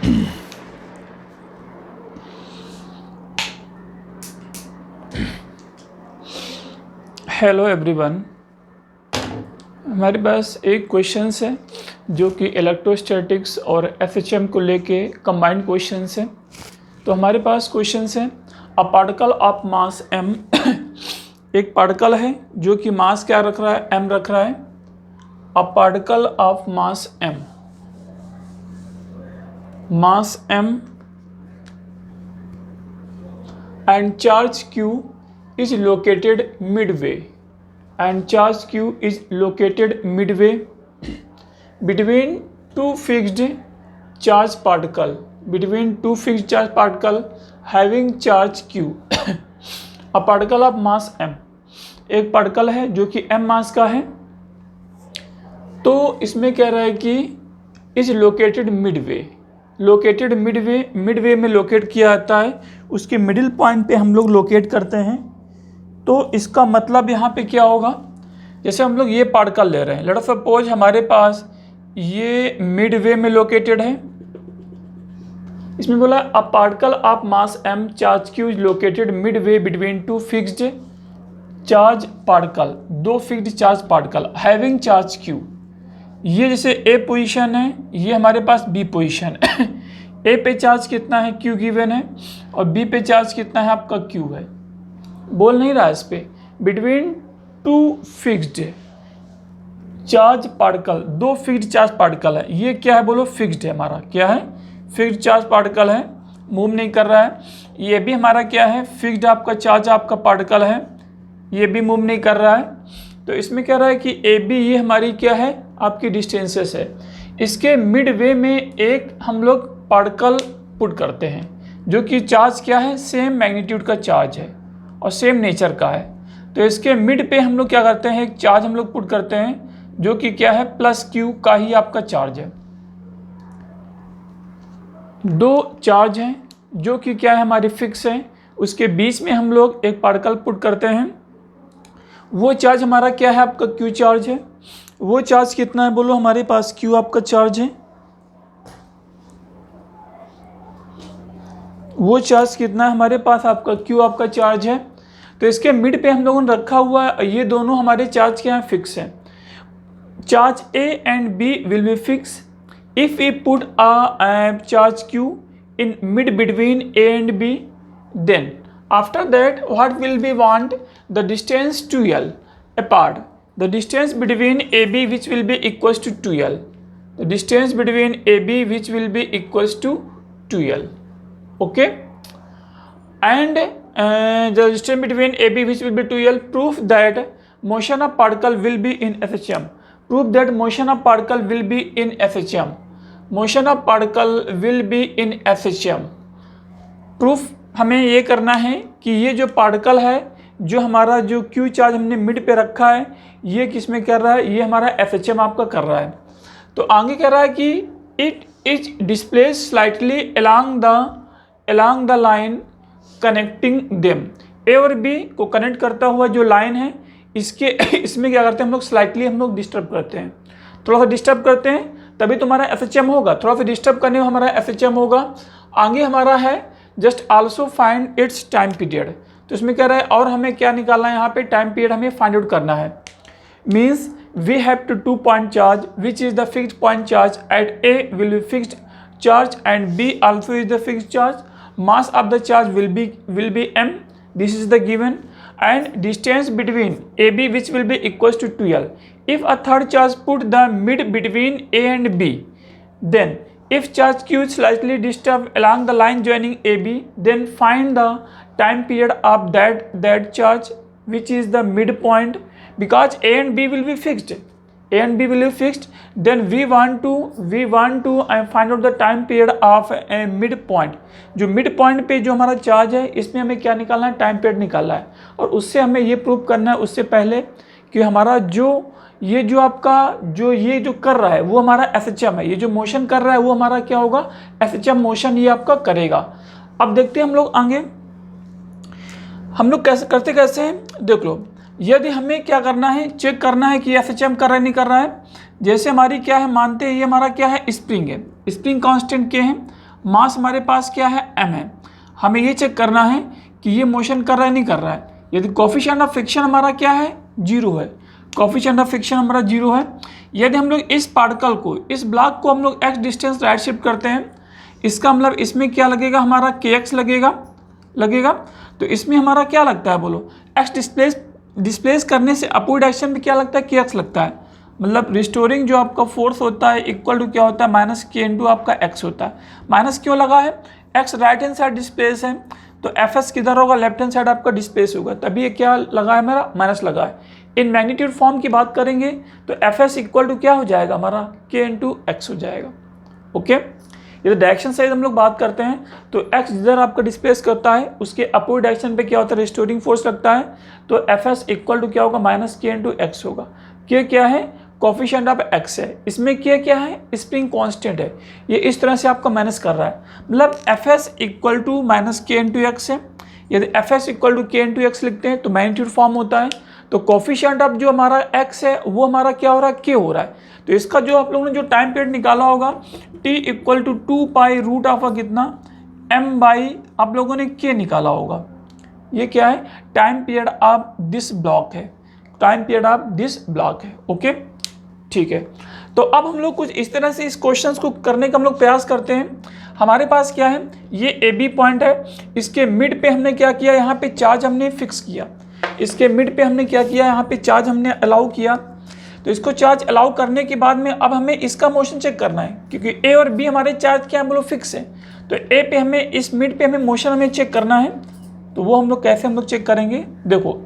Hello everyone, हमारे पास एक questions है जो कि इलेक्ट्रोस्टैटिक्स और एफएचएम को लेके कंबाइंड क्वेश्चंस है। तो हमारे पास क्वेश्चंस है अ पार्टिकल ऑफ मास m एक पार्टिकल है जो कि मास क्या रख रहा है, m रख रहा है। अ particle of mass m and charge q is located midway between two fixed charge particle having charge q a particle of mass m एक पार्टिकल है जो कि m मास का है। तो इसमें कह रहा है कि इज लोकेटेड मिडवे में लोकेट किया जाता है, उसके मिडिल पॉइंट पे हम लोग लोकेट करते हैं। तो इसका मतलब यहाँ पे क्या होगा, जैसे हम लोग ये पार्टिकल ले रहे हैं, लेट अस सपोज हमारे पास ये मिडवे में लोकेटेड है। इसमें बोला a particle of mass m charge q is located midway between two fixed charge particle, दो fixed charge particle having charge q। ये जैसे ए पोजीशन है, ये हमारे पास बी पोजीशन है। ए पे चार्ज कितना है, q गिवन है, और बी पे चार्ज कितना है, आपका q है। बोल नहीं रहा है इस पे, between two fixed charge particle, दो फिक्स्ड चार्ज पार्टिकल है। ये क्या है, बोलो फिक्स्ड है, हमारा क्या है, फिक्स्ड चार्ज पार्टिकल है, मूव नहीं कर रहा है। ये भी हमारा क्या है, फिक्स्ड आपका चार्ज आपका पार्टिकल है, ये भी मूव नहीं कर रहा है। तो इसमें कह रहा है कि ए बी ये हमारी क्या है, आपकी डिस्टेंसेस है। इसके मिडवे में एक हम लोग पार्टिकल पुट करते हैं जो कि चार्ज क्या है, सेम मैग्नीट्यूड का चार्ज है और सेम नेचर का है। तो इसके मिड पे हम लोग क्या करते हैं, एक चार्ज हम लोग पुट करते हैं जो कि क्या है, प्लस क्यू का ही आपका चार्ज है। दो चार्ज हैं जो कि क्या है, हमारी फिक्स है, उसके बीच में हम लोग एक पार्टिकल पुट करते हैं। वो चार्ज हमारा क्या है, आपका क्यू चार्ज है। वो चार्ज कितना है, बोलो हमारे पास क्यू आपका चार्ज है। वो चार्ज कितना है हमारे पास, आपका क्यू आपका चार्ज है। तो इसके मिड पे हम लोगों ने रखा हुआ है, ये दोनों हमारे चार्ज क्या है, फिक्स है। Charge A and B will be fix if we put a charge Q in mid between A and B. Then after that what will we want, the distance 2l apart, the distance between AB which will be equals to 2l, the distance between AB which will be equals to 2l, okay, and the distance between AB which will be 2l, proof that motion of particle will be in FHM, proof that motion of particle will be in FHM, motion of particle will be in FHM। Proof हमें ये करना है कि ये जो particle है, जो हमारा जो क्यू चार्ज हमने मिड पे रखा है, ये किस में कर रहा है, ये हमारा एफएचएम आपका कर रहा है। तो आगे कह रहा है कि it is displace slightly along the line connecting them. A और बी को कनेक्ट करता हुआ जो लाइन है, इसमें क्या करते हैं हम लोग, स्लाइटली हम लोग डिस्टर्ब करते हैं, थोड़ा सा डिस्टर्ब करते हैं, तभी तुम्हारा एफएचएम होगा। थोड़ा सा डिस्टर्ब करने में हमारा एफएचएम होगा। आगे हमारा है just also find its time period. तो इसमें कह रहा है और हमें क्या निकालना है, यहाँ पे टाइम पीरियड हमें फाइंड आउट करना है। Means we have to point charge which is the fixed point charge at A will be fixed charge and B also is the fixed charge. Mass of the charge will be m, this is the given, and distance between A B which will be equals to 2l। If a third charge put the mid between A and B, then if charge q is slightly disturbed along the line joining AB, then find the time period of that charge which is the midpoint, because A and B will be fixed. A and B will be fixed. Then we want to find out the time period of a midpoint. जो midpoint पे जो हमारा charge है, इसमें हमें क्या निकालना है, टाइम पीरियड निकालना है। और उससे हमें ये प्रूव करना है उससे पहले कि हमारा ये जो आपका ये जो कर रहा है वो हमारा एफएचएम है, ये जो मोशन कर रहा है वो हमारा क्या होगा, एफएचएम मोशन ये आपका करेगा। अब देखते हैं हम लोग आगे, हम लोग कैसे हैं, देख लो। यदि हमें क्या करना है, चेक करना है कि एफएचएम कर रहा है नहीं कर रहा है। जैसे हमारी क्या है, मानते हैं ये हमारा क्या है, स्प्रिंग है, स्प्रिंग कांस्टेंट के हैं, मास हमारे पास क्या है, m है। हमें ये चेक करना है कि ये मोशन कर रहा है नहीं कर रहा है। यदि कोफिशिएंट ऑफ फ्रिक्शन हमारा क्या है, 0 है, कोफिशिएंट ऑफ फ्रिक्शन हमारा 0 है। यदि हम लोग इस पार्टिकल को, इस ब्लॉक को हम लोग x डिस्टेंस राइट शिफ्ट करते हैं, इसका मतलब इसमें क्या लगेगा, हमारा kx लगेगा। तो इसमें हमारा क्या लगता है बोलो, x डिस्प्लेस करने से अपोजिट डायरेक्शन में क्या लगता है, kx लगता है। मतलब रिस्टोरिंग जो आपका फोर्स होता है इक्वल टू क्या होता है, माइनस k इंटू आपका x होता है। माइनस क्यों लगा है, x right hand side displace है, तो Fs किधर होगा, लेफ्ट हैंड साइड आपका डिस्प्लेस होगा, तभी ये क्या लगा है, मेरा माइनस लगा है। इन मैग्नीट्यूड फॉर्म की बात करेंगे तो Fs इक्वल टू क्या हो जाएगा, हमारा k इंटू एक्स हो जाएगा। ओके, ये तो डायरेक्शन साइज हम लोग बात करते हैं, तो x जिधर आपका डिस्प्लेस करता है उसके अपोजिट डायरेक्शन पे क्या होता है, रिस्टोरिंग फोर्स लगता है, तो Fs इक्वल टू क्या होगा, माइनस k इंटू एक्स होगा। k क्या है, कोफिशिएंट ऑफ x है, इसमें k क्या है, स्प्रिंग कांस्टेंट है। ये इस तरह से आपका माइनस कर रहा है, मतलब Fs equal to minus k into x है। यदि Fs equal to k into x लिखते हैं तो मैग्नीट्यूड फॉर्म होता है, तो कोफिशिएंट ऑफ जो हमारा x है वो हमारा क्या हो रहा है, k हो रहा है। तो इसका जो आप लोगों ने जो टाइम पीरियड निकाला होगा t equal to 2 pi root of कितना, m बाई आप लोगों ने k निकाला होगा। ये क्या है, time period of this block है, time period of this block है। ओके, ठीक है। तो अब हम लोग कुछ इस तरह से इस क्वेश्चंस को करने का हम लोग प्रयास करते हैं। हमारे पास क्या है, ये ए बी पॉइंट है, इसके मिड पे हमने क्या किया, यहाँ पे चार्ज हमने फिक्स किया। इसके मिड पे हमने क्या किया, यहाँ पे चार्ज हमने अलाउ किया। तो इसको चार्ज अलाउ करने के बाद में अब हमें इसका मोशन चेक करना है, क्योंकि ए और बी हमारे चार्ज क्या है, बोलो फिक्स है। तो ए पे हमें, इस मिड पे हमें मोशन हमें चेक करना है। तो वो हम लोग कैसे हम लोग चेक करेंगे, देखो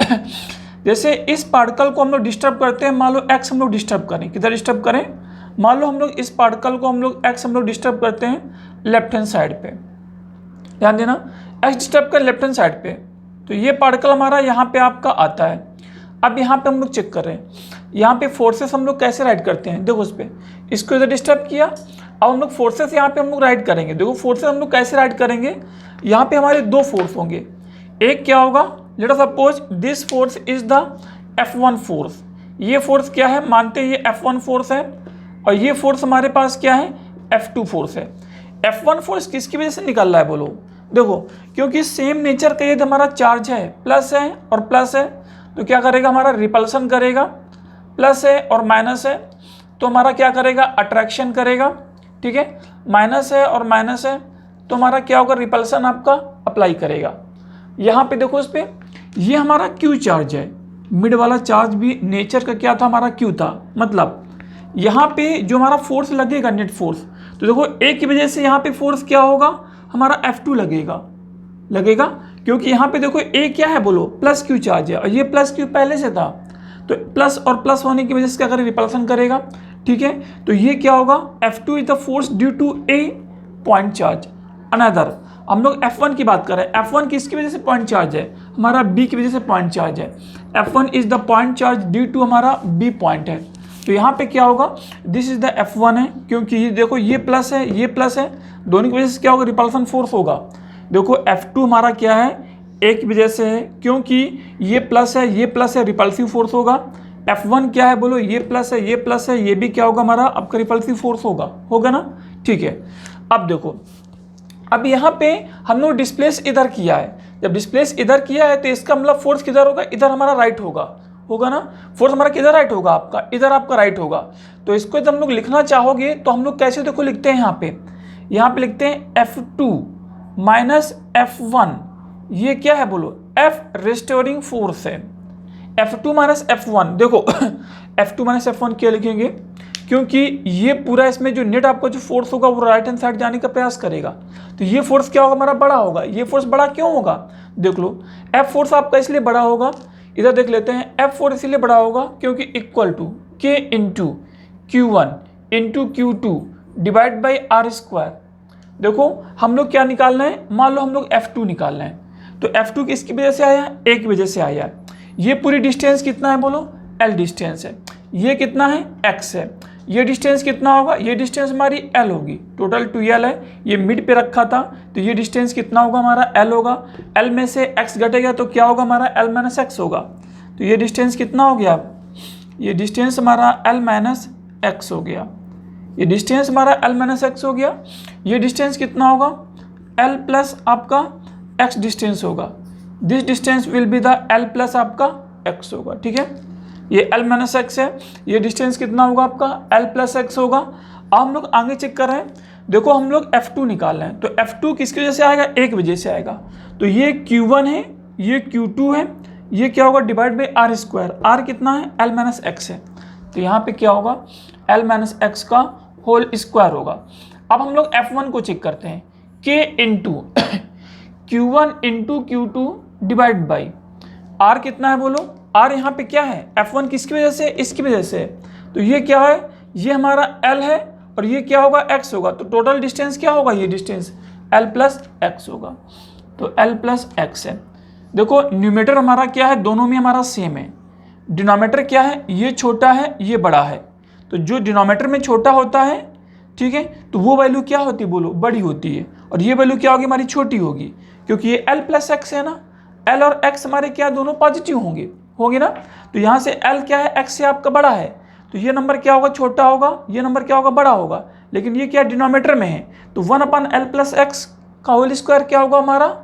जैसे इस पार्टिकल को हम लोग डिस्टर्ब करते हैं, मान लो एक्स हम लोग डिस्टर्ब करें, किधर डिस्टर्ब करें, मान लो हम लोग इस पार्टिकल को हम लोग एक्स हम लोग डिस्टर्ब करते हैं लेफ्ट हैंड साइड पे, ध्यान देना, एक्स डिस्टर्ब कर लेफ्ट हैंड साइड पे, तो ये पार्टिकल हमारा यहाँ पे आपका आता है। अब यहाँ पे हम लोग चेक कर रहे हैं, यहाँ पे फोर्सेस हम लोग कैसे राइट करते हैं, देखो उस पर, इसको इधर डिस्टर्ब किया, अब हम लोग फोर्सेस यहाँ पे हम लोग राइट करेंगे। देखो फोर्सेस हम लोग कैसे राइट करेंगे, यहाँ पे हमारे दो फोर्स होंगे, एक क्या होगा, let us suppose this force is the F1 force, ये फोर्स क्या है, मानते हैं ये F1 फोर्स है, और ये फोर्स हमारे पास क्या है, F2 फोर्स है। F1 फोर्स किसकी वजह से निकल रहा है, बोलो, देखो क्योंकि सेम नेचर का यदि हमारा चार्ज है, प्लस है और प्लस है, तो क्या करेगा, हमारा रिपल्सन करेगा, प्लस है और माइनस है तो हमारा क्या करेगा, अट्रैक्शन करेगा, ठीक है, माइनस है और माइनस है तो हमारा क्या होगा, रिपल्सन आपका अप्लाई करेगा। यहाँ पे देखो इस पर, ये हमारा क्यू चार्ज है, मिड वाला चार्ज भी नेचर का क्या था, हमारा क्यू था, मतलब यहाँ पे जो हमारा फोर्स लगेगा नेट फोर्स, तो देखो ए की वजह से यहाँ पे फोर्स क्या होगा, हमारा F2 लगेगा, क्योंकि यहाँ पे देखो ए क्या है, बोलो प्लस क्यू चार्ज है, और ये प्लस क्यू पहले से था, तो प्लस और प्लस होने की वजह से क्या करेगा, रिपल्सन करेगा, ठीक है। तो ये क्या होगा, F2 is the force due to a point charge. Another हम लोग F1 की बात कर रहे हैं, F1 किसकी वजह से पॉइंट चार्ज है, हमारा B की वजह से पॉइंट चार्ज है। F1 is the point charge due to हमारा B पॉइंट है, तो यहाँ पे क्या होगा, दिस इज द F1 है, क्योंकि ये देखो ये प्लस है, ये प्लस है, दोनों की वजह से क्या होगा, रिपल्सन फोर्स होगा। देखो F2 हमारा क्या है, ए की वजह से है, क्योंकि ये प्लस है, ये प्लस है, रिपल्सिव फोर्स होगा। F1 क्या है, बोलो ये प्लस है, ये प्लस है, ये भी क्या होगा, हमारा आपका रिपल्सिव फोर्स होगा ना, ठीक है। अब देखो, अब यहाँ पे हम लोग डिस्प्लेस इधर किया है, जब डिस्प्लेस इधर किया है तो इसका मतलब फोर्स किधर होगा, इधर हमारा राइट होगा ना, फोर्स हमारा किधर राइट होगा, आपका इधर आपका राइट होगा। तो इसको जब हम लोग लिखना चाहोगे तो हम लोग कैसे, देखो लिखते हैं, यहाँ पे लिखते हैं F2 माइनस F1, ये क्या है, बोलो F रिस्टोरिंग फोर्स है, F2 माइनस F1, देखो F2 माइनस F1 क्या लिखेंगे, क्योंकि ये पूरा इसमें जो नेट आपका जो फोर्स होगा वो राइट हैंड साइड जाने का प्रयास करेगा, तो ये फोर्स क्या होगा, हमारा बड़ा होगा। ये फोर्स बड़ा क्यों होगा, देख लो, F फोर्स आपका इसलिए बड़ा होगा, इधर देख लेते हैं, F फोर्स इसलिए बड़ा होगा क्योंकि equal to K into Q1 into Q2 divide by R square. देखो हम लोग क्या निकालना है, मान लो हम लोग F2 निकालना है, तो F2 किसकी वजह से आया, A की वजह से आया। ये पूरी डिस्टेंस कितना है, बोलो L डिस्टेंस है, ये कितना है, X है, ये डिस्टेंस कितना होगा, ये डिस्टेंस हमारी L होगी, टोटल 2L है, ये मिड पे रखा था तो ये डिस्टेंस कितना होगा, हमारा L होगा, L में से X घटेगा तो क्या होगा, हमारा L माइनस X होगा, तो ये डिस्टेंस कितना हो गया, ये डिस्टेंस हमारा L माइनस X हो गया, ये डिस्टेंस हमारा l माइनस एक्स हो गया, ये डिस्टेंस कितना होगा l प्लस आपका x डिस्टेंस होगा, this distance will be the l plus आपका x होगा, ठीक है। ये l माइनस एक्स है, ये डिस्टेंस कितना होगा आपका l प्लस एक्स होगा। अब हम लोग आगे चेक कर रहे हैं, देखो हम लोग F2 निकाल रहे हैं, तो F2 किसकी वजह से आएगा, एक वजह से आएगा, तो ये Q1 है, ये Q2 है, ये क्या होगा divide by R square, R कितना है l माइनस एक्स है, तो यहाँ पे क्या होगा l माइनस एक्स का होल स्क्वायर होगा। अब हम लोग F1 को चेक करते हैं, K into Q1 into Q2 divide by R कितना है बोलो, R यहाँ पे क्या है F1 किसकी वजह से, इसकी वजह से, तो ये क्या है, ये हमारा L है और ये क्या होगा x होगा, तो टोटल डिस्टेंस क्या होगा, ये डिस्टेंस L प्लस एक्स होगा, तो L प्लस एक्स है। देखो न्यूमेटर हमारा क्या है, दोनों में हमारा सेम है, डिनोमिनेटर क्या है, ये छोटा है ये बड़ा है, तो जो डिनोमिनेटर में छोटा होता है, ठीक है, तो वो वैल्यू क्या होती है बोलो, बड़ी होती है, और ये वैल्यू क्या होगी हमारी छोटी होगी, क्योंकि ये L प्लस एक्स है ना, L और x हमारे क्या दोनों पॉजिटिव होंगे ना, तो यहाँ से L क्या है x से आपका बड़ा है, तो ये नंबर क्या होगा छोटा होगा, ये नंबर क्या होगा बड़ा होगा, लेकिन ये क्या डिनोमिनेटर में है, तो 1/L प्लस एक्स का होल स्क्वायर क्या होगा हमारा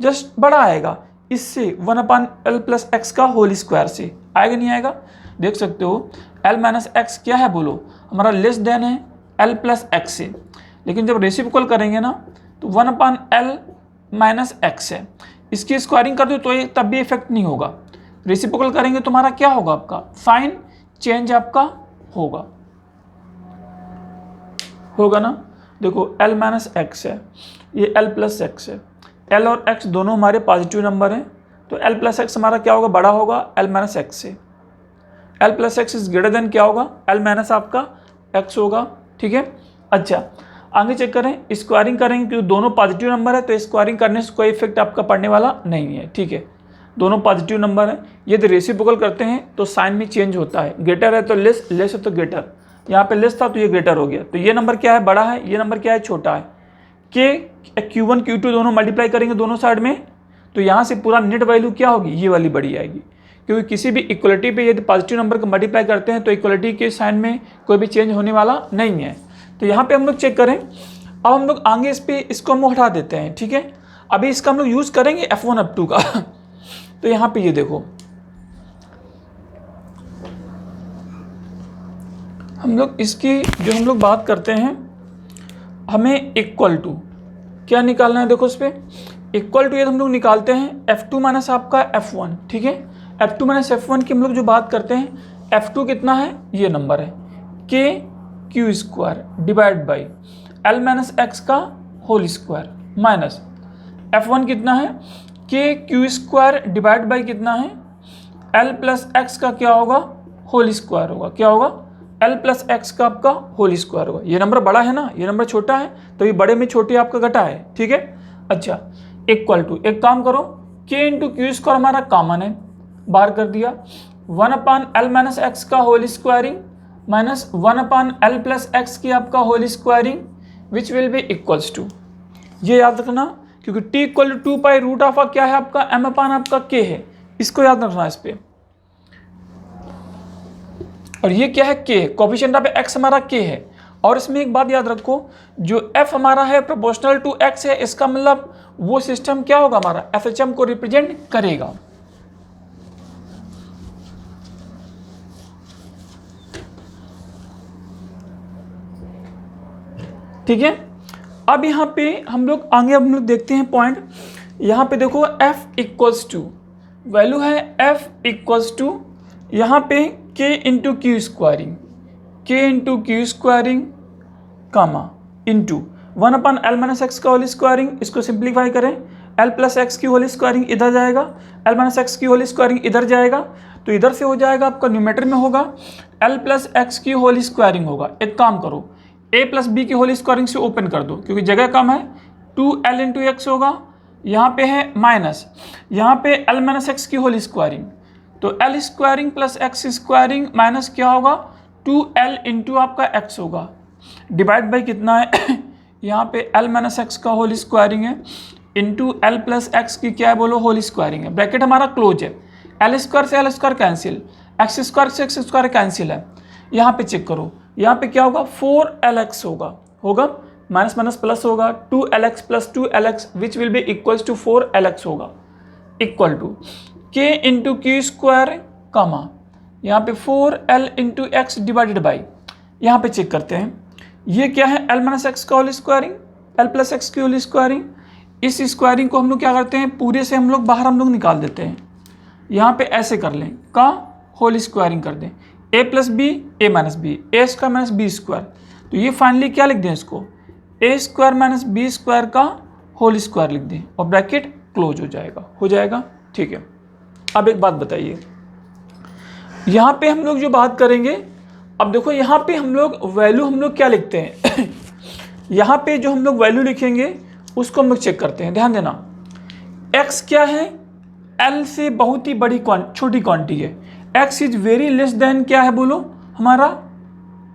जस्ट बड़ा आएगा, इससे 1/L प्लस एक्स का होल स्क्वायर से आएगा नहीं आएगा, देख सकते हो L माइनस एक्स क्या है बोलो, हमारा लेस देन है L प्लस एक्स से, लेकिन जब रेसिप्रोकल करेंगे ना तो 1/L माइनस एक्स है, इसकी स्क्वायरिंग कर दो तो ये तब भी इफेक्ट नहीं होगा, रेसिप्रोकल करेंगे तो हमारा क्या होगा आपका साइन चेंज आपका होगा ना। देखो L माइनस एक्स है, ये L प्लस एक्स है, L और x दोनों हमारे पॉजिटिव नंबर हैं, तो L प्लस एक्स हमारा क्या होगा बड़ा होगा L माइनस एक्स से, L plus x is greater than क्या होगा L माइनस आपका x होगा, ठीक है। अच्छा आगे चेक करें, स्क्वायरिंग करेंगे क्योंकि दोनों पॉजिटिव नंबर है, तो स्क्वायरिंग करने से कोई इफेक्ट आपका पड़ने वाला नहीं है, ठीक है, दोनों पॉजिटिव नंबर है। यदि रेसिप्रोकल करते हैं तो साइन में चेंज होता है, ग्रेटर है तो लेस, लेस है तो ग्रेटर, यहाँ पे लेस था तो ये ग्रेटर हो गया, तो ये नंबर क्या है बड़ा है, ये नंबर क्या है छोटा है। Q1 Q2 दोनों मल्टीप्लाई करेंगे दोनों साइड में, तो यहाँ से पूरा नेट वैल्यू क्या होगी, ये वाली बड़ी आएगी, क्योंकि किसी भी इक्वलिटी पे यदि पॉजिटिव नंबर को मल्टीप्लाई करते हैं तो इक्वलिटी के साइन में कोई भी चेंज होने वाला नहीं है। तो यहाँ पे हम लोग चेक करें, अब हम लोग आगे इसको हम हटा देते हैं, ठीक है। अभी इसका हम लोग यूज़ करेंगे F1 F2 का तो यहाँ पे ये देखो हम लोग इसकी जो हम लोग बात करते हैं, हमें इक्वल टू क्या निकालना है, देखो इस पर इक्वल टू ये हम लोग निकालते हैं F2 माइनस आपका F1, ठीक है। F2 माइनस F1 की हम लोग जो बात करते हैं, F2 कितना है, ये नंबर है KQ square divide by L minus x का होल स्क्वायर माइनस F1 कितना है KQ स्क्वायर डिवाइड बाई कितना है L प्लस एक्स का क्या होगा होल स्क्वायर होगा, क्या होगा L प्लस एक्स का आपका होल स्क्वायर होगा। ये नंबर बड़ा है ना, ये नंबर छोटा है, तो ये बड़े में छोटे आपका घटा है, ठीक है। अच्छा इक्वल टू एक काम करो, K इंटू क्यू स्क्वायर हमारा कॉमन है, बाहर कर दिया, 1/L माइनस एक्स का whole squaring minus 1/L plus x की आपका whole squaring which will be equals to, ये याद रखना, क्योंकि t equal to 2 pi root of क्या है आपका m अपान आपका k है, इसको याद रखना इस पे, और ये क्या है k, कोफिशिएंट ऑफ x हमारा k है। और इसमें एक बात याद रखो, जो f हमारा है प्रोपोर्शनल टू x है, इसका मतलब वो सिस्टम क्या होगा हमारा FHM को रिप्रेजेंट करेगा। ठीक है, अब यहाँ पे हम लोग आगे देखते हैं पॉइंट, यहाँ पे देखो f इक्वल्स टू वैल्यू है f इक्वल्स टू यहाँ पे k इंटू क्यू स्क्वायरिंग कामा इंटू 1/L माइनस एक्स का होल स्क्वायरिंग, इसको सिंप्लीफाई करें L प्लस एक्स की होल स्क्वायरिंग इधर जाएगा, L माइनस एक्स की होल स्क्वायरिंग इधर जाएगा, तो इधर से हो जाएगा आपका न्यूमेटर में होगा L प्लस एक्स की होल स्क्वायरिंग होगा। एक काम करो a प्लस बी की होल स्क्वायरिंग से ओपन कर दो, क्योंकि जगह कम है, 2L इंटू एक्स होगा, यहाँ पे है माइनस, यहाँ पे L माइनस एक्स की होल स्क्वायरिंग, तो L squaring plus x squaring minus क्या होगा 2L इंटू आपका x होगा, डिवाइड बाई कितना है यहाँ पे L माइनस एक्स का होल स्क्वायरिंग है इंटू L प्लस एक्स की क्या है बोलो होल स्क्वायरिंग है, ब्रैकेट हमारा क्लोज है, L स्क्वायर से L square cancel, x square से एक्स स्क्वायर कैंसिल है। यहाँ पे चेक करो, यहाँ पे क्या होगा 4LX होगा माइनस माइनस प्लस होगा 2LX plus 2LX which will be equals to 4LX होगा equal to K into Q square comma यहाँ पे 4L into x divided by, यहाँ पे चेक करते हैं ये क्या है L माइनस एक्स का whole squaring L plus x की होल स्क्वायरिंग। इस स्क्वायरिंग को हम लोग क्या करते हैं पूरे से हम लोग बाहर हम लोग निकाल देते हैं, यहाँ पे ऐसे कर लें का होल स्क्वायरिंग कर दें a plus B A minus B A square minus B square, तो ये फाइनली क्या लिख दें इसको A square minus B square का होल स्क्वायर लिख दें और ब्रैकेट क्लोज हो जाएगा। ठीक है, अब एक बात बताइए यहाँ पे हम लोग जो बात करेंगे, अब देखो यहाँ पे हम लोग वैल्यू हम लोग क्या लिखते हैं यहाँ पे जो हम लोग वैल्यू लिखेंगे उसको हम लोग चेक करते हैं। ध्यान देना x क्या है L से बहुत ही बड़ी छोटी क्वांटिटी है, x is very less than क्या है बोलो हमारा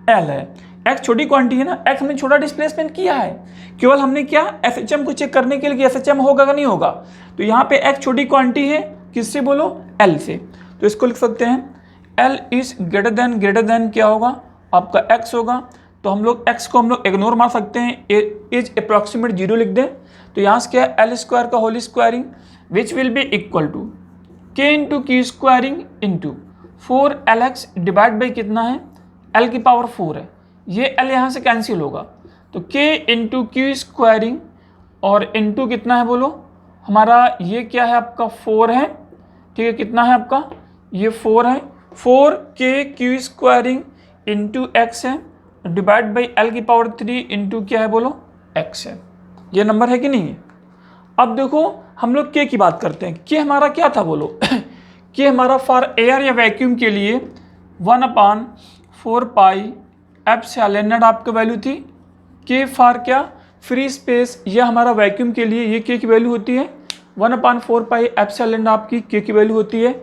L है, x छोटी क्वांटिटी है ना, x हमने छोटा डिस्प्लेसमेंट किया है, केवल हमने क्या FHM को चेक करने के लिए FHM होगा कि नहीं होगा, तो यहाँ पे x छोटी क्वांटिटी है किससे बोलो L से, तो इसको लिख सकते हैं L इज ग्रेटर देन क्या होगा आपका x होगा, तो हम लोग x को हम लोग इग्नोर मार सकते हैं, इज अप्रॉक्सीमेट 0 लिख दें, तो यहाँ से क्या है L स्क्वायर का whole squaring which will be equal to K into Q squaring into 4LX divide by कितना है L की पावर 4 है, ये L यहाँ से कैंसिल होगा, तो K इंटू क्यू स्क्वायरिंग और इंटू कितना है बोलो हमारा ये क्या है आपका 4 है, ठीक है कितना है आपका ये 4 है, 4K Q squaring into x है डिवाइड बाई L की पावर 3 इंटू क्या है बोलो x है, ये नंबर है कि नहीं है। अब देखो हम लोग K की बात करते हैं, K हमारा क्या था बोलो K हमारा फॉर एयर या वैक्यूम के लिए 1/4 पाई एप्सिलॉन नॉट आपकी वैल्यू थी, K फॉर क्या फ्री स्पेस, यह हमारा वैक्यूम के लिए ये K की वैल्यू होती है 1/4 पाई एप्सिलॉन आपकी K की वैल्यू होती है।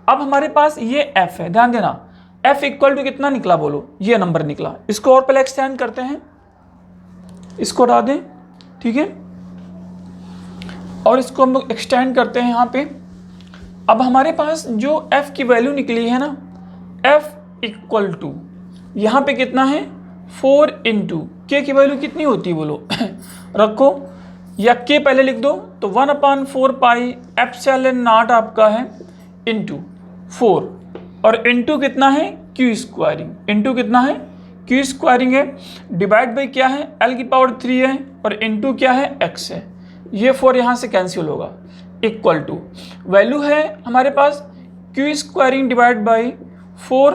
अब हमारे पास ये F है, ध्यान देना F इक्वल टू कितना निकला बोलो ये नंबर निकला, इसको और पहले एक्सटेंड करते हैं, इसको हटा दें ठीक है, और इसको हम लोग एक्सटेंड करते हैं यहाँ पे। अब हमारे पास जो F की वैल्यू निकली है ना F इक्वल टू यहाँ पे कितना है 4 इंटू K की वैल्यू कितनी होती है बोलो रखो या K पहले लिख दो, तो 1/4 पाई एप्सिलॉन नॉट आपका है इंटू 4 और इंटू कितना है क्यू स्क्वायरिंग, इंटू कितना है क्यू स्क्वायरिंग है डिवाइड बाई क्या है L की पावर 3 है और इंटू क्या है x है, ये 4 यहाँ से कैंसिल होगा इक्वल टू वैल्यू है हमारे पास q squaring divide by 4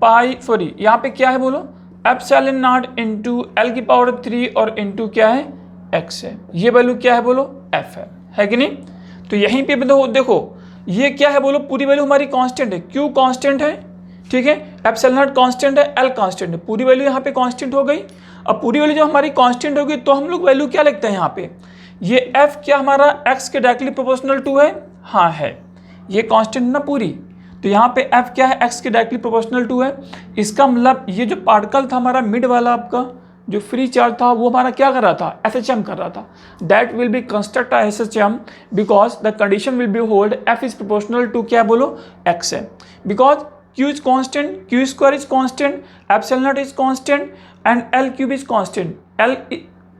pi sorry यहाँ पे क्या है बोलो एप्सिलॉन नॉट इंटू L की पावर 3 और इंटू क्या है x है, ये वैल्यू क्या है बोलो f है कि नहीं। तो यहीं पे देखो ये क्या है बोलो पूरी वैल्यू हमारी कांस्टेंट है, Q कांस्टेंट है ठीक है, एप्सिलॉन नॉट कांस्टेंट है, L कांस्टेंट है, पूरी वैल्यू यहाँ पे कांस्टेंट हो गई। अब पूरी वैल्यू जो हमारी कांस्टेंट होगी तो हम लोग वैल्यू क्या लिखते हैं यहाँ पे ये F क्या हमारा x के डायरेक्टली प्रोपोर्शनल टू है, हाँ है, ये कांस्टेंट ना पूरी, तो यहाँ पे F क्या है x के डायरेक्टली प्रोपोर्शनल टू है, इसका मतलब ये जो पार्टिकल था हमारा मिड वाला आपका जो फ्री चार्ज था वो हमारा क्या कर रहा था FHM कर रहा था, that will be construct FHM because the condition will be hold F is proportional to क्या बोलो x है, because Q is constant, Q square is constant, epsilon naught is constant and L cube is constant,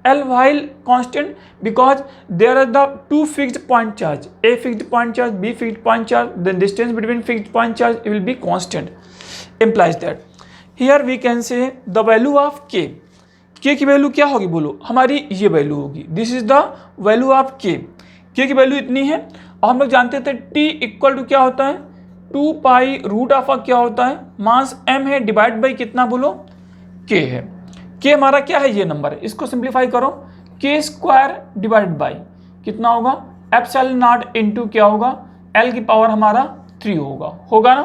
L while constant because there are the two fixed point charge, A fixed point charge, B fixed point charge, then distance between fixed point charge will be constant, implies that here we can say the value of K की value क्या होगी बोलो हमारी ये value होगी, this is the value of K की value इतनी है और हम लोग जानते थे T इक्वल टू क्या होता है 2 पाई रूट ऑफ क्या होता है मास m है डिवाइड बाई कितना बोलो K है, K हमारा क्या है ये नंबर है, इसको सिंप्लीफाई करो K स्क्वायर डिवाइड बाई कितना होगा एप्सिलॉन नॉट इंटू क्या होगा L की पावर हमारा 3 होगा ना,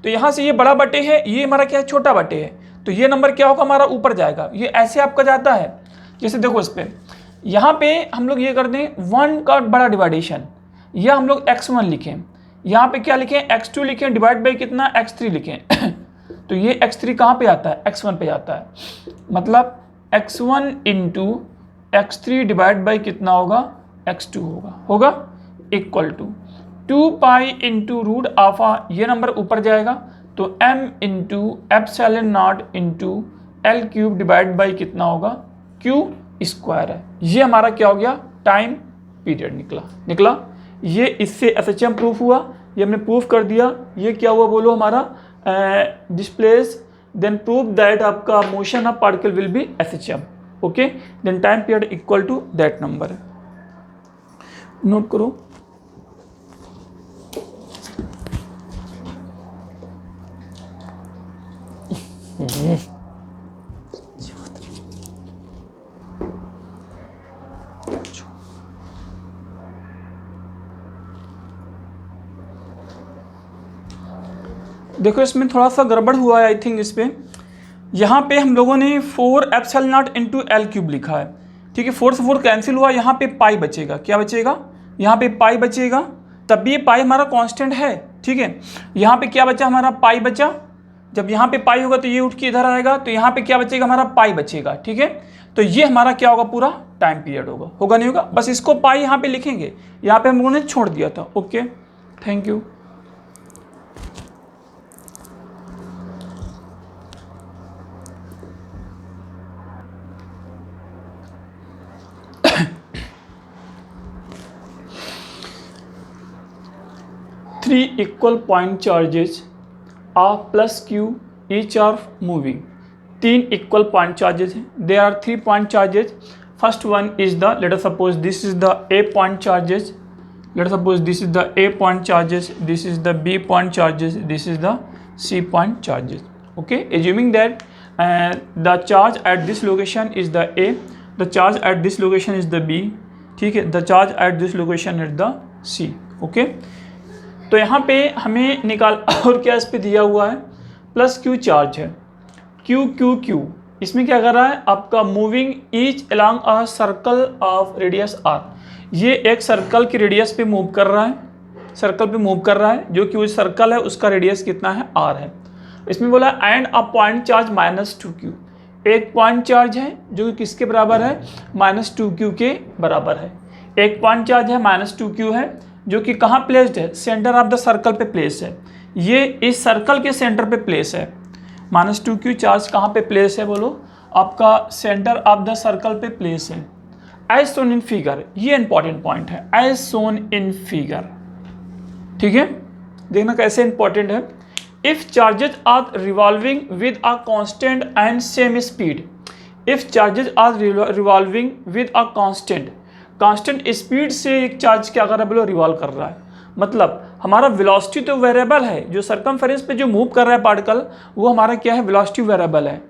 तो यहाँ से ये बड़ा बटे है ये हमारा क्या है छोटा बटे है, तो ये नंबर क्या होगा हमारा ऊपर जाएगा, ये ऐसे आपका जाता है जैसे देखो इस पे यहाँ पे हम लोग ये कर दें 1 का बड़ा डिवाइडेशन, यह हम लोग x1 लिखें, यहाँ पे क्या लिखें x2 लिखें डिवाइड बाई कितना x3 लिखें तो ये x3 कहाँ पे आता है x1 पे जाता है, मतलब x1 into x3 divide by कितना होगा x2 होगा equal to 2 pi into root आफा, ये नंबर ऊपर जाएगा तो m into epsilon not into L cube divide by कितना होगा, क्यू स्क्वायर है। ये हमारा क्या हो गया, टाइम पीरियड निकला। ये इससे एसएचएम प्रूफ हुआ, ये हमने प्रूफ कर दिया। ये क्या हुआ बोलो हमारा, डिस्प्लेस, देन प्रूव दैट आपका motion of particle will be SHM. Okay, then time period equal to that number है, नोट करो। देखो इसमें थोड़ा सा गड़बड़ हुआ है आई थिंक। इस पे यहाँ पे हम लोगों ने 4 epsilon not into L cube लिखा है, ठीक है। 4 से 4 कैंसिल हुआ, यहाँ पे पाई बचेगा। क्या बचेगा, यहाँ पे पाई बचेगा, तब भी ये पाई हमारा कांस्टेंट है, ठीक है। यहाँ पे क्या बचा हमारा, पाई बचा। जब यहाँ पे पाई होगा तो ये उठ के इधर आएगा, तो यहाँ पे क्या बचेगा हमारा, पाई बचेगा, ठीक है। तो ये हमारा क्या होगा, पूरा टाइम पीरियड होगा नहीं होगा, बस इसको पाई यहाँ पे लिखेंगे, यहाँ पे हम लोगों ने छोड़ दिया था। Okay, thank you. Three equal point charges of plus Q each are moving. 3 equal point charges हैं. There are 3 point charges. First one is the, let us suppose this is the A point charges. Let us suppose this is the A point charges. This is the B point charges. This is the C point charges. Okay, assuming that the charge at this location is the A, the charge at this location is the B, ठीक है, the charge at this location is the C. Okay. तो यहाँ पे हमें निकाल, और क्या इस पे दिया हुआ है, प्लस क्यू चार्ज है, क्यू क्यू क्यू। इसमें क्या कर रहा है आपका, moving each along a circle of radius R. ये एक सर्कल की रेडियस पे मूव कर रहा है, सर्कल पे मूव कर रहा है, जो कि वो सर्कल है उसका रेडियस कितना है, आर है। इसमें बोला and a point charge -2q। एक पॉइंट चार्ज है जो कि किसके बराबर है, -2q के बराबर है। एक पॉइंट चार्ज है -2q है, जो कि कहाँ प्लेस्ड है, सेंटर ऑफ द सर्कल पे प्लेस है। ये इस सर्कल के सेंटर पे प्लेस है। -2q चार्ज कहाँ पे प्लेस है बोलो, आपका सेंटर ऑफ द सर्कल पे प्लेस है, एज सोन इन फिगर। ये इंपॉर्टेंट पॉइंट है, एज सोन इन फिगर, ठीक है। देखना कैसे इंपॉर्टेंट है। If charges are revolving with a constant and same speed, if charges are revolving with a constant speed से एक चार्ज क्या कर रहा है बोलो, रिवॉल्व कर रहा है। मतलब हमारा वेलोसिटी तो वेरिएबल है, जो सरकमफेरेंस पे जो मूव कर रहा है पार्टिकल, वो हमारा क्या है, वेलोसिटी वेरिएबल है।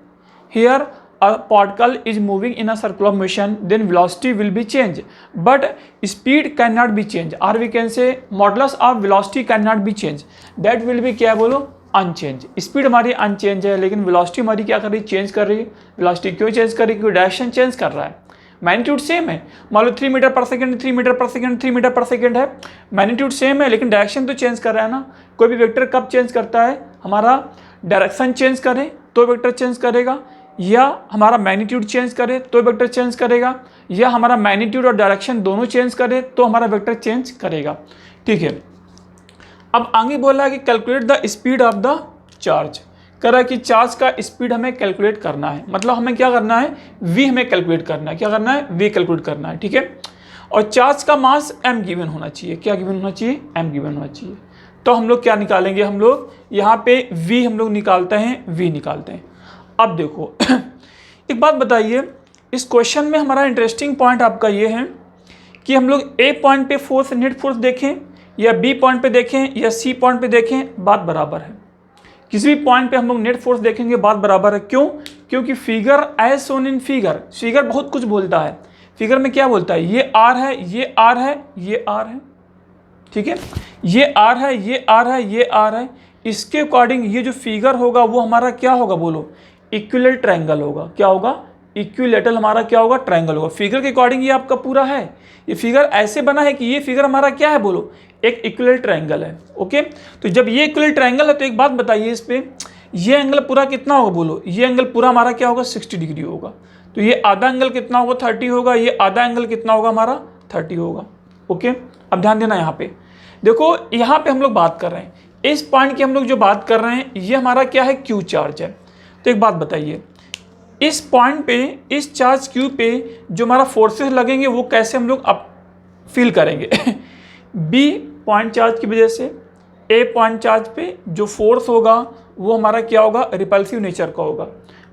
Here a particle is moving in a circle of motion, then velocity will be change but speed can not be change, और we can say modulus of velocity can not be change, that will be क्या है बोलो, unchange. Speed हमारी unchange है, लेकिन velocity हमारी क्या कर रही है, चेंज कर रही है। वेलोसिटी क्यों चेंज कर रही है, क्योंकि डायरेक्शन चेंज कर रहा है। मैग्नीट्यूड सेम है, मान लो 3 मीटर पर सेकंड, 3 मीटर पर सेकंड, 3 मीटर पर सेकंड है, मैग्नीट्यूड सेम है, लेकिन डायरेक्शन तो चेंज कर रहा है ना। कोई भी वेक्टर कब चेंज करता है, हमारा डायरेक्शन चेंज करे तो वेक्टर चेंज करेगा, या हमारा मैग्नीट्यूड चेंज करे तो वेक्टर चेंज करेगा, या हमारा मैग्नीट्यूड और डायरेक्शन दोनों चेंज करे तो हमारा वेक्टर चेंज करेगा, ठीक है। अब आगे बोला है कि calculate the speed of the charge, करा कि चार्ज का स्पीड हमें कैलकुलेट करना है। मतलब हमें क्या करना है, v हमें कैलकुलेट करना है। क्या करना है, v कैलकुलेट करना है, ठीक है। और चार्ज का मास m गिवन होना चाहिए। क्या गिवन होना चाहिए, m गिवन होना चाहिए। तो हम लोग क्या निकालेंगे, हम लोग यहाँ पे v हम लोग निकालते हैं, v निकालते हैं। अब देखो एक बात बताइए, इस क्वेश्चन में हमारा इंटरेस्टिंग पॉइंट आपका ये है कि हम लोग a पॉइंट पे फोर्स, नेट फोर्स देखें, या b पॉइंट पे देखें, या c पॉइंट पे देखें, बात बराबर है। किसी भी पॉइंट पे हम लोग नेट फोर्स देखेंगे, बात बराबर है। क्यों, क्योंकि figure as shown in figure, figure बहुत कुछ बोलता है। फिगर में क्या बोलता है, ये आर है, ये आर है, ये आर है, ठीक है, ये आर है, ये आर है, ये आर है। इसके अकॉर्डिंग ये जो फिगर होगा वो हमारा क्या होगा बोलो, इक्विलेटरल ट्रायंगल होगा। क्या होगा, इक्विलेटरल हमारा क्या होगा, ट्रायंगल होगा। फिगर के अकॉर्डिंग ये आपका पूरा है। ये फिगर ऐसे बना है कि ये फिगर हमारा क्या है बोलो, एक इक्विलेटरल ट्रायंगल है। ओके, तो जब ये इक्विलेटरल ट्रायंगल है तो एक बात बताइए, इस पे ये एंगल पूरा कितना होगा बोलो, ये एंगल पूरा हमारा क्या होगा, 60 डिग्री होगा। तो ये आधा एंगल कितना होगा, 30 होगा। ये आधा एंगल कितना होगा हमारा, 30 होगा। ओके, अब ध्यान देना यहाँ पे देखो, यहाँ पे हम लोग बात कर रहे हैं इस पॉइंट की हम लोग जो बात कर रहे हैं ये हमारा क्या है, क्यू चार्ज है। तो एक बात बताइए, इस पॉइंट पे, इस चार्ज क्यू पे जो हमारा फोर्सेस लगेंगे वो कैसे हम लोग अब फील करेंगे बी पॉइंट चार्ज की वजह से ए पॉइंट चार्ज पे जो फोर्स होगा वो हमारा क्या होगा, रिपल्सिव नेचर का होगा।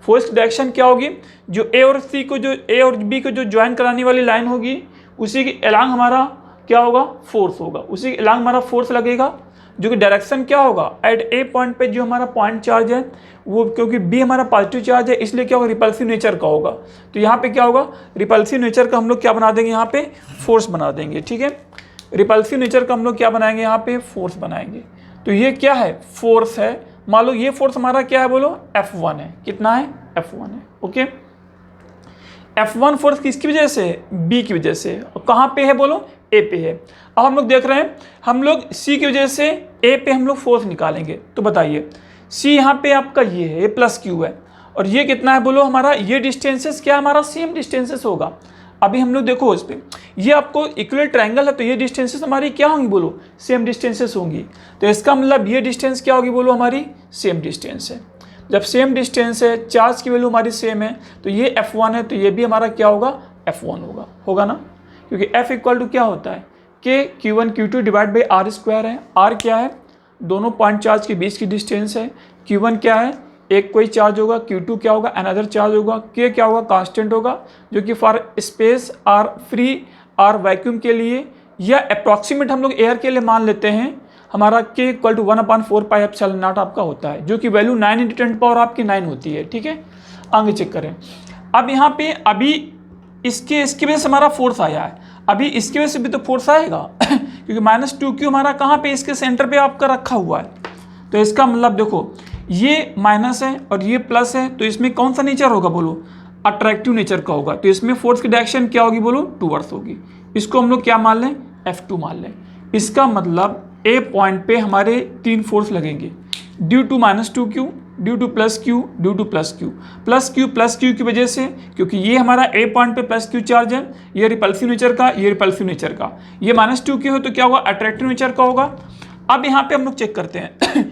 फोर्स की डायरेक्शन क्या होगी, जो ए और सी को, जो ए और बी को जो ज्वाइन कराने वाली लाइन होगी उसी के अलांग हमारा क्या होगा, फोर्स होगा, उसी के अलांग हमारा फोर्स लगेगा, जो कि डायरेक्शन क्या होगा, एट ए पॉइंट पे जो हमारा पॉइंट चार्ज है वो, क्योंकि बी हमारा पॉजिटिव चार्ज है इसलिए क्या होगा, रिपल्सिव नेचर का होगा। तो यहाँ पे क्या होगा, रिपल्सिव नेचर का हम लोग क्या बना देंगे, यहाँ पे फोर्स बना देंगे। ठीक है, रिपल्सिव नेचर का हम लोग क्या बनाएंगे, यहाँ पे फोर्स बनाएंगे। तो ये क्या है, फोर्स है। मान लो ये फोर्स हमारा क्या है, बोलो F1 है। कितना है, F1 है। ओके, F1 फोर्स किसकी वजह से, B की वजह से। और कहाँ पे है, बोलो A पे है। अब हम लोग देख रहे हैं, हम लोग C की वजह से A पे हम लोग फोर्स निकालेंगे। तो बताइए C यहाँ पे आपका ये है, ये प्लस Q है, और ये कितना है, बोलो हमारा, ये डिस्टेंसेस क्या हमारा सेम डिस्टेंसेस होगा। अभी हम लोग देखो इस पे, ये आपको इक्वल ट्रायंगल है तो ये डिस्टेंसेस हमारी क्या होंगी, बोलो सेम डिस्टेंसेस होंगी। तो इसका मतलब ये डिस्टेंस क्या होगी, बोलो हमारी सेम डिस्टेंस है। जब सेम डिस्टेंस है, चार्ज की वैल्यू हमारी सेम है, तो ये F1 है तो ये भी हमारा क्या होगा, F1 होगा ना, क्योंकि F इक्वल टू क्या होता है, के Q1 Q2 divide by R square है। R क्या है, दोनों पॉइंट चार्ज के बीच की डिस्टेंस है। Q1 क्या है, एक कोई चार्ज होगा, Q2 क्या होगा, अनदर चार्ज होगा, K क्या होगा, कांस्टेंट होगा, जो कि for space R free, R vacuum के लिए, या अप्रॉक्सीमेट हम लोग एयर के लिए मान लेते हैं, हमारा K equal to 1/4 pi epsilon naught आपका होता है, जो कि वैल्यू 9 × 10⁻⁹ आपकी 9 होती है। ठीक है, आगे चेक करें। अब यहाँ पे अभी इसकी वजह से हमारा फोर्स आया है, अभी इसकी वजह से भी तो फोर्स आएगा क्योंकि -2Q हमारा कहाँ पे, इसके सेंटर पे आपका रखा हुआ है। तो इसका मतलब देखो, ये माइनस है और ये प्लस है, तो इसमें कौन सा नेचर होगा, बोलो अट्रैक्टिव नेचर का होगा। तो इसमें फोर्स की डायरेक्शन क्या होगी, बोलो टूवर्ड्स होगी। इसको हम लोग क्या मान लें, F2 मान लें। इसका मतलब ए पॉइंट पे हमारे 3 फोर्स लगेंगे, due to -2Q, due to +Q, due to +Q की वजह से, क्योंकि ये हमारा ए पॉइंट पे +Q चार्ज है, ये रिपल्सिव नेचर का, ये रिपल्सिव नेचर का, ये -2Q हो तो क्या होगा, अट्रैक्टिव नेचर का होगा। अब यहाँ पे हम लोग चेक करते हैं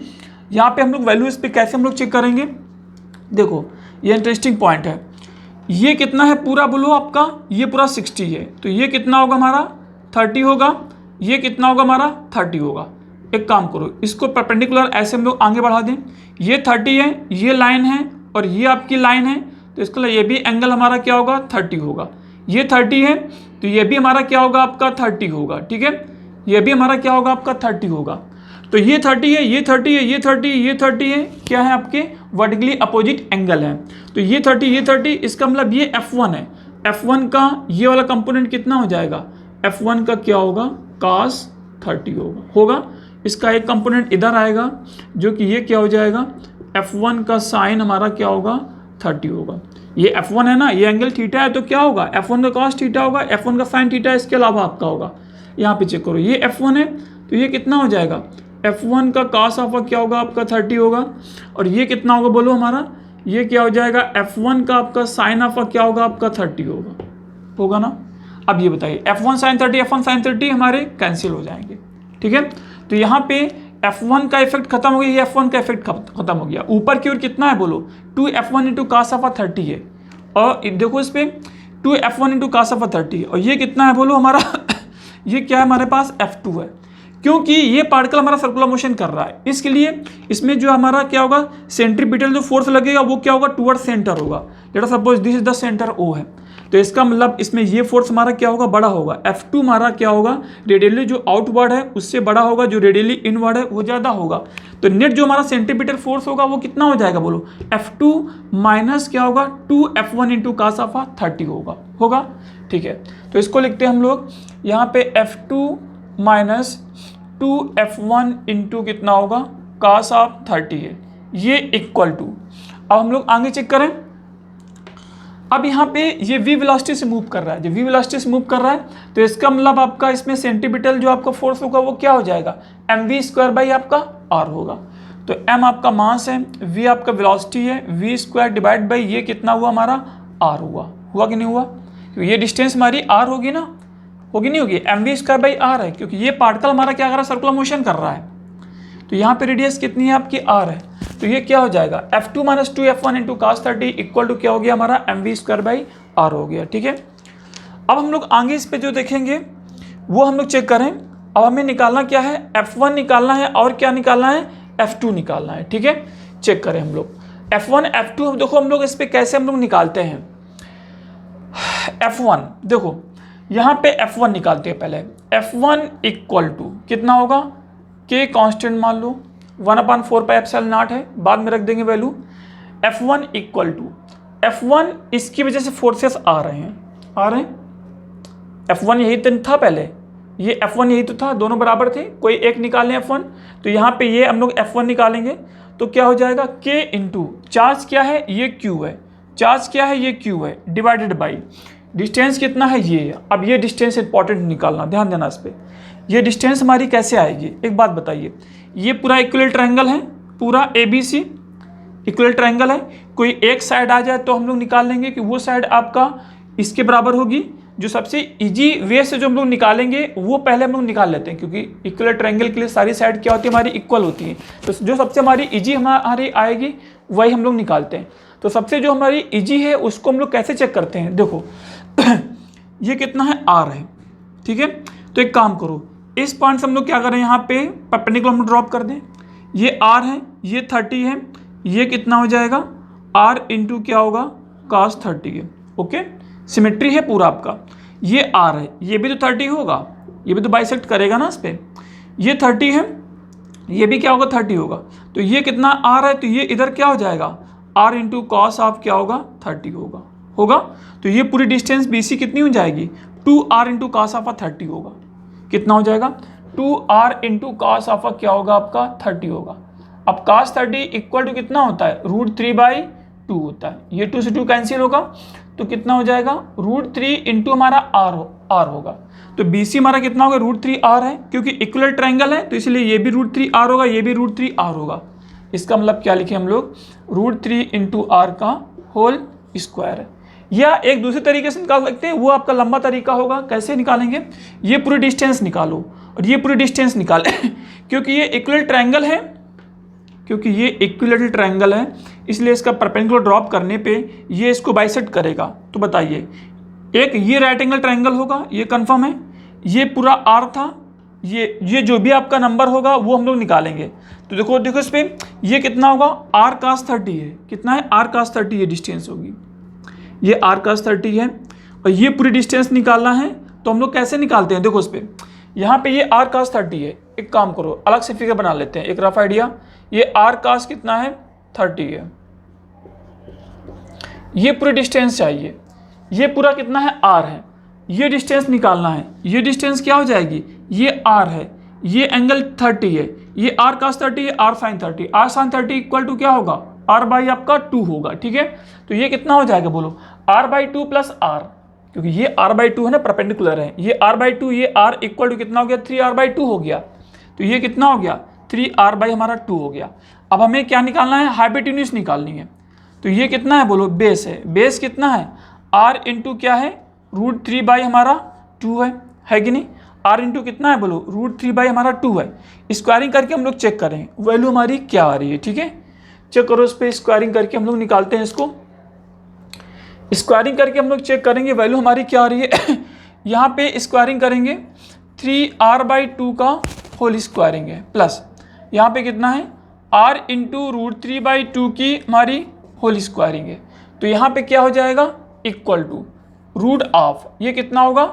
यहाँ पे हम लोग वैल्यू इस पे कैसे हम लोग चेक करेंगे, देखो ये इंटरेस्टिंग पॉइंट है। ये कितना है पूरा, बोलो आपका ये पूरा 60 है, तो ये कितना होगा हमारा 30 होगा, ये कितना होगा हमारा 30 होगा। एक काम करो, इसको परपेंडिकुलर ऐसे हम लोग आगे बढ़ा दें, ये 30 है, ये लाइन है और ये आपकी लाइन है, तो इसका मतलब ये भी एंगल हमारा क्या होगा, 30 होगा। ये 30 है तो ये भी हमारा क्या होगा, आपका 30 होगा। ठीक है, ये भी हमारा क्या होगा, आपका 30 होगा। तो ये 30 है, ये 30 है, ये 30, ये 30 है, क्या है आपके वर्टिकली अपोजिट एंगल है। तो ये 30, ये 30, इसका मतलब ये F1 है। F1 का ये वाला कंपोनेंट कितना हो जाएगा, F1 का क्या होगा, cos 30 होगा। इसका एक कंपोनेंट इधर आएगा, जो कि ये क्या हो जाएगा, F1 का साइन हमारा क्या होगा, 30 होगा। ये F1 है ना, ये एंगल थीटा है, तो क्या होगा, F1 का cos थीटा होगा, F1 का साइन थीटा, इसके अलावा आपका होगा। यहाँ पे चेक करो, ये F1 है तो ये कितना हो जाएगा, F1 का cos ऑफ क्या होगा, आपका 30 होगा, और ये कितना होगा, बोलो हमारा, ये क्या हो जाएगा, F1 का आपका साइन ऑफ क्या होगा, आपका 30 होगा ना। अब ये बताइए, F1 sin 30, F1 sin 30 हमारे कैंसिल हो जाएंगे। ठीक है, तो यहाँ पे F1 का इफेक्ट खत्म हो गया, ये F1 का इफेक्ट खत्म हो गया। ऊपर की ओर कितना है, बोलो 2F1 × cos ऑफ 30 है, और देखो इस पे 2F1 × cos ऑफ 30, और ये कितना है, बोलो हमारा ये क्या है, हमारे पास F2 है, क्योंकि ये पार्टिकल हमारा सर्कुलर मोशन कर रहा है, इसके लिए इसमें जो हमारा क्या होगा, सेंट्रीपिटल जो फोर्स लगेगा वो क्या होगा, टुवर्ड सेंटर होगा। Let us suppose this is the centre O है, तो इसका मतलब इसमें ये फोर्स हमारा क्या होगा, बड़ा होगा। F2 हमारा क्या होगा, रेडियली जो आउटवर्ड है उससे बड़ा होगा, जो रेडियली इनवर्ड है वो ज़्यादा होगा। तो नेट जो हमारा सेंटीमीटर फोर्स होगा वो कितना हो जाएगा, बोलो F2 माइनस क्या होगा, 2F1 × cos ऑफ 30 होगा। ठीक है, तो इसको लिखते हैं हम लोग यहाँ पे F2 माइनस 2F1 × कितना होगा, cos ऑफ 30 है, ये इक्वल टू। अब हम लोग आगे चेक करें। अब यहाँ पे ये v वेलोसिटी से मूव कर रहा है, जो v वेलोसिटी से मूव कर रहा है, तो इसका मतलब आपका इसमें सेंटीमीटर जो आपका फोर्स होगा वो क्या हो जाएगा, mv² आपका r होगा। तो m आपका मास है, v आपका वेलोसिटी है, v² डिवाइड बाई ये कितना हुआ हमारा, r हुआ कि नहीं हुआ, क्योंकि ये डिस्टेंस हमारी r होगी ना, होगी नहीं होगी, mv² r है, क्योंकि ये पार्टिकल हमारा क्या कर रहा है, सर्कुलर मोशन कर रहा है। तो तो यहाँ पे रेडियस कितनी है आपकी r है, तो ये क्या हो जाएगा f2 minus 2f1 into cos 30 equal to क्या हो गया हमारा mv²/r हो गया। ठीक है, अब हम लोग आगे इस पे जो देखेंगे वो हम लोग चेक करें। अब हमें निकालना क्या है, f1 निकालना है और क्या निकालना है, f2 निकालना है। ठीक है, चेक करें हम लोग f1 f2। देखो हम लोग इस पे कैसे हम लोग निकालते हैं f1, देखो यहाँ पे f1 निकालते हैं पहले। f1 इक्वल टू कितना होगा, k कांस्टेंट मान लो 1/4πε0 है, बाद में रख देंगे value. f1 equal to f1 इसकी वजह से फोर्सेस आ रहे हैं f1 यही तो था पहले, ये f1 यही तो था, दोनों बराबर थे, कोई एक निकालें f1, तो यहाँ पे ये हम लोग f1 निकालेंगे तो क्या हो जाएगा k इंटू चार्ज क्या है, ये q है, चार्ज क्या है, ये q है, डिवाइडेड बाई डिस्टेंस कितना है, ये। अब ये डिस्टेंस इंपॉर्टेंट निकालना, ध्यान देना इस पर। ये डिस्टेंस हमारी कैसे आएगी, एक बात बताइए, ये पूरा इक्वल ट्रायंगल है, पूरा ABC इक्वल ट्रायंगल है, कोई एक साइड आ जाए तो हम लोग निकाल लेंगे कि वो साइड आपका इसके बराबर होगी। जो सबसे इजी वे से जो हम लोग निकालेंगे वो पहले हम लोग निकाल लेते हैं, क्योंकि इक्वल ट्रायंगल के लिए सारी साइड क्या होती है हमारी, इक्वल होती है। तो जो सबसे हमारी इजी हमारी आएगी वही हम लोग निकालते हैं। तो सबसे जो हमारी इजी है उसको हम लोग कैसे चेक करते हैं, देखो ये कितना है, r है। ठीक है, तो एक काम करो, इस पॉइंट से हम लोग क्या करें, यहाँ पे परपेंडिकुलर हम ड्रॉप कर दें। ये r है, ये 30 है, ये कितना हो जाएगा r इंटू क्या होगा cos 30 है। ओके, सिमेट्री है पूरा आपका। ये r है, ये भी तो 30 होगा, ये भी तो बाइसेक्ट करेगा ना इस पर। ये 30 है, ये भी क्या होगा 30 होगा, तो ये कितना r है, तो ये इधर क्या हो जाएगा r इंटू कॉस ऑफ क्या होगा 30 होगा। तो ये पूरी डिस्टेंस BC कितनी हो जाएगी, 2r इंटू कॉस ऑफ 30 होगा। कितना हो जाएगा, 2r इंटू कॉस ऑफ क्या होगा आपका 30 होगा। अब cos 30 इक्वल टू कितना होता है, √3/2 होता है। ये 2 से 2 कैंसिल होगा तो कितना हो जाएगा, √3 इंटू हमारा r होगा। तो BC हमारा कितना होगा, √3r है, क्योंकि इक्वल ट्रायंगल है तो इसलिए ये भी √3r होगा, ये भी √3r होगा। इसका मतलब क्या लिखे हम लोग, √3 इंटू r का होल स्क्वायर है। या एक दूसरे तरीके से निकाल सकते हैं, वो आपका लंबा तरीका होगा। कैसे निकालेंगे, ये पूरी डिस्टेंस निकालो और ये पूरी डिस्टेंस निकाले क्योंकि ये इक्वल ट्रायंगल है, क्योंकि ये इक्विलेटरल ट्रायंगल है, इसलिए इसका परपेंडिकुलर ड्रॉप करने पे ये इसको बाइसेक्ट करेगा। तो बताइए, एक ये राइट एंगल ट्रायंगल होगा, ये कंफर्म है, ये पूरा r था, ये जो भी आपका नंबर होगा वो हम लोग निकालेंगे। तो देखो इस पर ये कितना होगा, r cos 30 है, कितना है r cos 30 ये डिस्टेंस होगी, ये r cos 30 है, और ये पूरी डिस्टेंस निकालना है। तो हम लोग कैसे निकालते हैं, देखो इस पर, यहाँ पे ये r cos 30 है, एक काम करो अलग से फिगर बना लेते हैं, एक रफ आइडिया। ये r cos कितना है 30 है, ये पूरी डिस्टेंस चाहिए, ये पूरा कितना है r है, ये डिस्टेंस निकालना है। ये डिस्टेंस क्या हो जाएगी, ये r है, ये एंगल 30 है, ये r cos 30 है, r sin 30, r sin 30 equal to क्या होगा, r बाई आपका 2 होगा। ठीक है, तो ये कितना हो जाएगा बोलो, r/2 प्लस r, क्योंकि ये r/2 है ना, परपेंडिकुलर है, ये r/2, ये r इक्वल टू कितना हो गया, 3r/2 हो गया। तो ये कितना हो गया, 3r/ हमारा 2 हो गया। अब हमें क्या निकालना है, हाइपोटेन्यूज निकालनी है। तो ये कितना है बोलो, बेस है, बेस कितना है, r इंटू क्या है, √3 हमारा 2 है कि नहीं, r इंटू कितना है बोलो, √3 हमारा 2 है। स्क्वायरिंग करके हम लोग चेक करें वैल्यू हमारी क्या आ रही है। ठीक है, चेक करो, इस पर स्क्वायरिंग करके हम लोग निकालते हैं इसको। स्क्वायरिंग करके हम लोग चेक करेंगे वैल्यू हमारी क्या आ रही है यहाँ पे स्क्वायरिंग करेंगे, 3r/2 का होल स्क्वायरिंग है, प्लस यहाँ पे कितना है, r इंटू √3/2 की हमारी होल स्क्वायरिंग है। तो यहाँ पे क्या हो जाएगा, इक्वल टू √ऑफ, ये कितना होगा,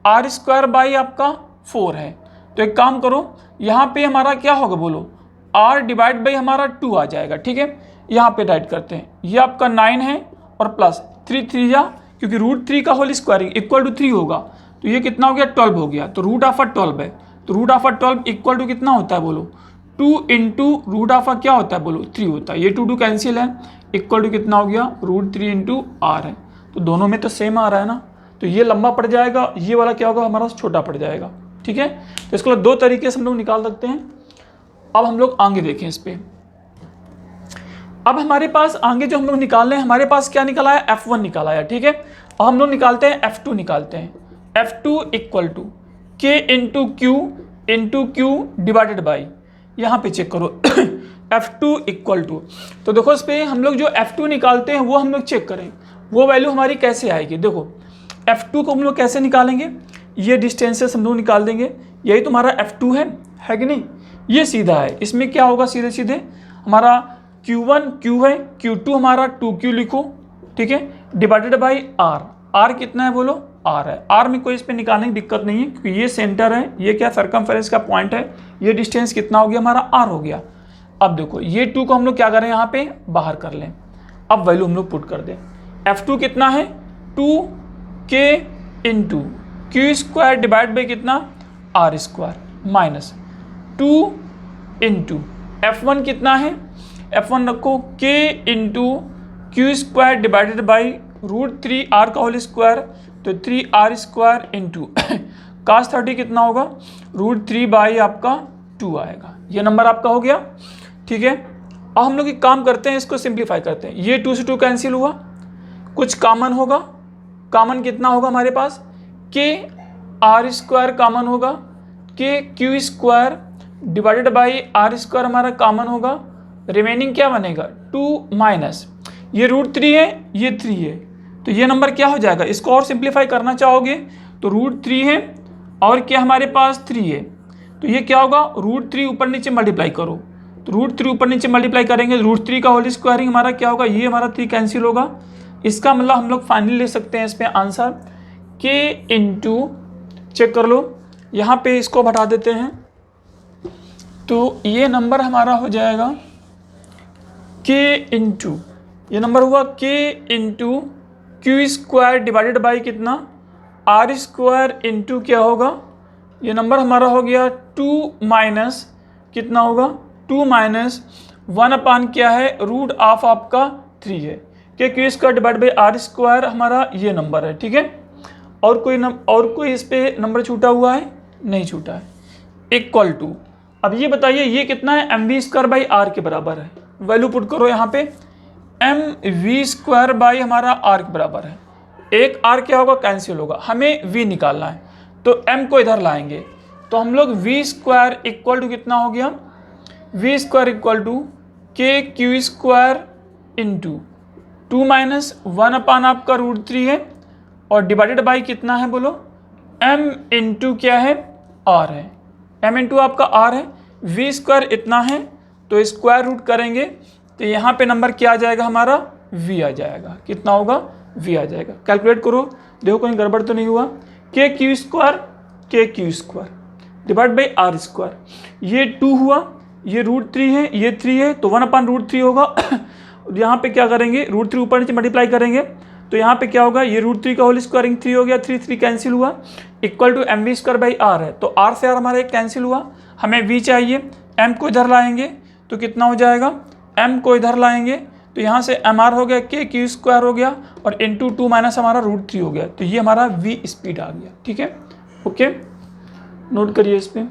r² आपका 4 है। तो एक काम करो, यहाँ पे हमारा क्या होगा बोलो, r डिवाइड बाई हमारा 2 आ जाएगा। ठीक है, यहाँ पे राइट करते हैं, ये आपका 9 है और प्लस 3 या क्योंकि √3 का होल स्क्वायरिंग इक्वल टू 3 होगा, तो ये कितना हो गया, 12 हो गया। तो √12 है, तो √12 इक्वल टू कितना होता है बोलो, 2 इंटू √, क्या होता है बोलो, 3 होता है। ये 2 कैंसिल है, इक्वल टू कितना हो गया, √3 इंटू r है। तो दोनों में तो सेम आ रहा है ना, तो ये लंबा पड़ जाएगा, ये वाला क्या होगा हमारा छोटा पड़ जाएगा। ठीक है, तो इसको 2 तरीके से हम लोग निकाल सकते हैं। अब हम लोग आगे देखें इस पर। अब हमारे पास आगे जो हम लोग निकाल रहे हैं, हमारे पास क्या निकाला है, f1 निकाला है। ठीक है, अब हम लोग निकालते हैं f2 निकालते हैं। f2 equal to k into Q divided by, यहाँ पे चेक करो F2 इक्वल टू, तो देखो इस पर हम लोग जो F2 निकालते हैं वो हम लोग चेक करें वो वैल्यू हमारी कैसे आएगी। देखो F2 को हम लोग कैसे निकालेंगे, ये डिस्टेंसेस हम लोग निकाल देंगे, यही तुम्हारा F2 है कि नहीं, ये सीधा है। इसमें क्या होगा, सीधे सीधे हमारा Q1 Q है, Q2 हमारा 2Q लिखो, ठीक है, डिवाइडेड बाई R। R कितना है बोलो, R है। R में कोई इस पर निकालने की दिक्कत नहीं है क्योंकि ये सेंटर है, ये क्या सर्कमफेरेंस का पॉइंट है, ये डिस्टेंस कितना हो गया हमारा R हो गया। अब देखो ये 2 को हम लोग क्या करें, यहाँ पे बाहर कर लें। अब वैल्यू हम लोग पुट कर दें। F2 कितना है, 2K into Q square divide by कितना, R square minus 2 into F1 कितना है, F1 रखो K into Q square divided by √3R का होल स्क्वायर, तो 3R स्क्वायर इंटू cos 30 कितना होगा, √3 बाई आपका 2 आएगा। ये नंबर आपका हो गया, ठीक है। अब हम लोग एक काम करते हैं, इसको सिंप्लीफाई करते हैं। ये 2 से 2 कैंसिल हुआ, कुछ कॉमन होगा, कॉमन कितना होगा हमारे पास, K R स्क्वायर कॉमन होगा, K Q square divided by R square हमारा कॉमन होगा, रिमेनिंग क्या बनेगा 2 माइनस ये √3 है, ये 3 है, तो ये नंबर क्या हो जाएगा। इसको और सिंप्लीफाई करना चाहोगे तो √3 है और क्या हमारे पास 3 है, तो ये क्या होगा, √3 ऊपर नीचे मल्टीप्लाई करो, तो √3 ऊपर नीचे मल्टीप्लाई करेंगे, √3 का होल स्क्वायरिंग हमारा क्या होगा, ये हमारा 3 कैंसिल होगा। इसका मतलब हम लोग फाइनली ले सकते हैं इस पर आंसर K इंटू, चेक कर लो यहाँ पे, इसको हटा देते हैं, तो ये नंबर हमारा हो जाएगा K इंटू, ये नंबर हुआ K into Q square divided by कितना, R स्क्वायर इंटू क्या होगा, ये नंबर हमारा हो गया 2 माइनस कितना होगा, 2 माइनस 1 अपान क्या है, रूट ऑफ आपका 3 है, K Q square divide by R square हमारा ये नंबर है, ठीक है। और कोई इस पे नंबर छूटा हुआ है, नहीं छूटा है, इक्वल टू। अब ये बताइए ये कितना है, mv स्क्वायर बाई R के बराबर है। वैल्यू पुट करो यहाँ पे, mv स्क्वायर बाई हमारा R के बराबर है, एक R क्या होगा, कैंसिल होगा, हमें v निकालना है, तो m को इधर लाएंगे, तो हम लोग v स्क्वायर इक्वल टू कितना हो गया, v square equal to K Q square into 2 minus 1 upon आपका √3 है और डिवाइडेड बाई कितना है बोलो, m इंटू क्या है, R है, m इंटू आपका R है, v स्क्वायर इतना है तो स्क्वायर रूट करेंगे तो यहाँ पे नंबर क्या आ जाएगा हमारा, v आ जाएगा, कितना होगा, v आ जाएगा। कैलकुलेट करो, देखो कहीं गड़बड़ तो नहीं हुआ, K Q square divide by R square, ये 2 हुआ, ये √3 है, ये 3 है, तो 1 अपान √3 होगा यहाँ पे क्या करेंगे, √3 ऊपर नीचे मल्टीप्लाई करेंगे, तो यहाँ पे क्या होगा, ये √3 का होल स्क्वायरिंग 3 हो गया, 3 कैंसिल हुआ, equal to mv square by R है, तो R से R हमारा एक कैंसिल हुआ, हमें v चाहिए, m को इधर लाएंगे तो कितना हो जाएगा, m को इधर लाएंगे तो यहाँ से mr हो गया, K Q स्क्वायर हो गया और इंटू 2 माइनस हमारा √3 हो गया, तो ये हमारा v स्पीड आ गया, ठीक है। ओके, नोट करिए इस पर।